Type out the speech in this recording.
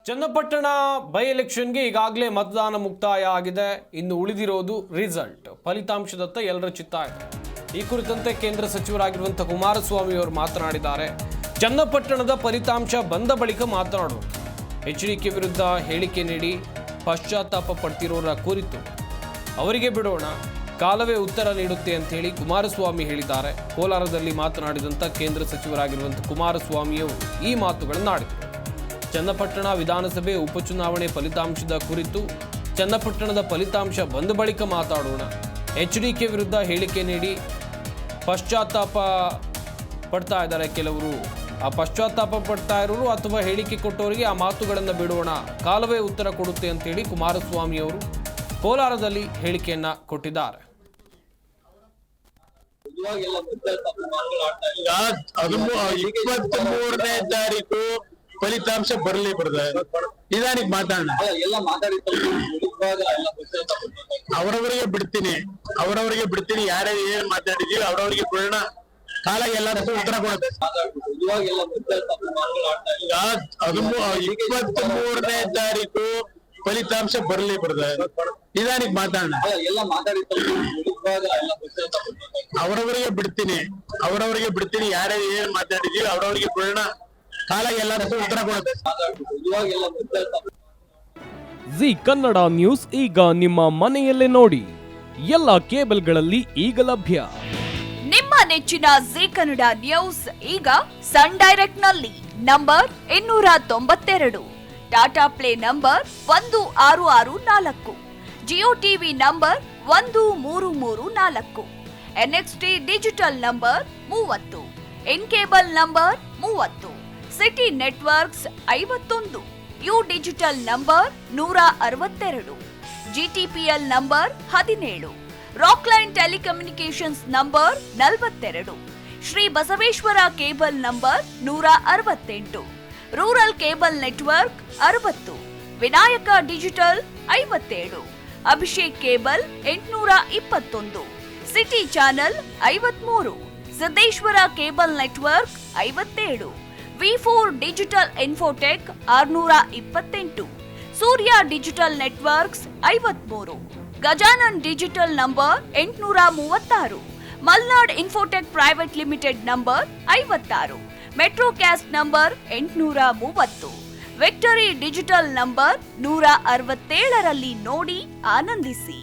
Channapatna by ಎಲೆಕ್ಷನ್ಗೆ ಈಗಾಗಲೇ ಮತದಾನ ಮುಕ್ತಾಯ ಆಗಿದೆ. ಇನ್ನು ಉಳಿದಿರೋದು ರಿಸಲ್ಟ್. ಫಲಿತಾಂಶದತ್ತ ಎಲ್ಲರ ಚಿತ್ತ ಇದೆ. ಈ ಕುರಿತಂತೆ ಕೇಂದ್ರ ಸಚಿವರಾಗಿರುವಂತಹ ಕುಮಾರಸ್ವಾಮಿ ಅವರು ಮಾತನಾಡಿದ್ದಾರೆ. ಚನ್ನಪಟ್ಟಣದ ಫಲಿತಾಂಶ ಬಂದ ಬಳಿಕ ಮಾತನಾಡುವರು. ಎಚ್ಡಿಕೆ ವಿರುದ್ಧ ಹೇಳಿಕೆ ನೀಡಿ ಪಶ್ಚಾತ್ತಾಪ ಪಡ್ತಿರೋರ ಕುರಿತು ಅವರಿಗೆ ಬಿಡೋಣ, ಕಾಲವೇ ಉತ್ತರ ನೀಡುತ್ತೆ ಅಂತ ಹೇಳಿ ಕುಮಾರಸ್ವಾಮಿ ಹೇಳಿದ್ದಾರೆ. ಕೋಲಾರದಲ್ಲಿ ಮಾತನಾಡಿದಂಥ ಕೇಂದ್ರ ಸಚಿವರಾಗಿರುವಂತಹ ಕುಮಾರಸ್ವಾಮಿಯವರು ಈ ಮಾತುಗಳನ್ನಾಡಿದರು. ಚನ್ನಪಟ್ಟಣ ವಿಧಾನಸಭೆ ಉಪಚುನಾವಣೆ ಫಲಿತಾಂಶದ ಕುರಿತು ಚನ್ನಪಟ್ಟಣದ ಫಲಿತಾಂಶ ಬಂದ ಬಳಿಕ ಮಾತಾಡೋಣ. ಎಚ್ಡಿಕೆ ವಿರುದ್ಧ ಹೇಳಿಕೆ ನೀಡಿ ಪಶ್ಚಾತ್ತಾಪ ಪಡ್ತಾ ಇದ್ದಾರೆ ಕೆಲವರು. ಆ ಪಶ್ಚಾತ್ತಾಪ ಪಡ್ತಾ ಇರೋರು ಅಥವಾ ಹೇಳಿಕೆ ಕೊಟ್ಟವರಿಗೆ ಆ ಮಾತುಗಳನ್ನು ಬಿಡೋಣ, ಕಾಲವೇ ಉತ್ತರ ಕೊಡುತ್ತೆ ಅಂತೇಳಿ ಕುಮಾರಸ್ವಾಮಿ ಅವರು ಕೋಲಾರದಲ್ಲಿ ಹೇಳಿಕೆಯನ್ನ ಕೊಟ್ಟಿದ್ದಾರೆ. ಮೂರನೇ ತಾರೀಕು ಫಲಿತಾಂಶ ಬರಲಿ ನಿಧಾನಕ್ಕೆ ಮಾತಾಡೋಣ. ಅವರವರಿಗೆ ಬಿಡ್ತೀನಿ ಯಾರ್ಯಾರು ಏನ್ ಮಾತಾಡಿದೀವಿ ಅವರವರಿಗೆ ಬಿಡೋಣ, ಕಾಲ ಎಲ್ಲದಕ್ಕೂ ಉತ್ತರ ಕೊಡುತ್ತೆ. 23ನೇ ತಾರೀಕು ಫಲಿತಾಂಶ ಬರಲಿ ನಿಧಾನಕ್ಕೆ ಮಾತಾಡೋಣ. ಅವರವರಿಗೆ ಬಿಡ್ತೀನಿ ಯಾರ್ಯಾರು ಏನ್ ಮಾತಾಡಿದೀವಿ ಅವರವರಿಗೆ ಬಿಡೋಣ, ಕಾಲ ಎಲ್ಲದಕ್ಕೂ ಉತ್ತರ ಕೊಡುತ್ತೆ. ಜಿ ಕನ್ನಡ ನ್ಯೂಸ್ ಈಗ ನಿಮ್ಮ ಮನೆಯಲ್ಲೇ ನೋಡಿ. ಎಲ್ಲ ಕೇಬಲ್ಗಳಲ್ಲಿ ಈಗ ಲಭ್ಯ. ನಿಮ್ಮ ನೆಚ್ಚಿನ ಜಿ ಕನ್ನಡ ನ್ಯೂಸ್ ಈಗ ಸನ್ ಡೈರೆಕ್ಟ್ ನಲ್ಲಿ number 292, Tata play number 1664, Jio TV number 1334, NXT digital number 30, in cable number 30, city networks 51, U digital number 162, GTPL number 17, Rockline telecommunications number 42, Shri Basaveshwara cable number 168, rural cable network 60, Vinayaka digital 57, Abhishek cable 821, city channel 53, Siddeshwara cable network 57, ವಿ4 digital infotech 628, Surya digital networks 53, Gajanan digital number 836, Malnad infotech private limited number 56, metrocast number 830, victory digital number 167ರಲ್ಲಿ ನೋಡಿ ಆನಂದಿಸಿ.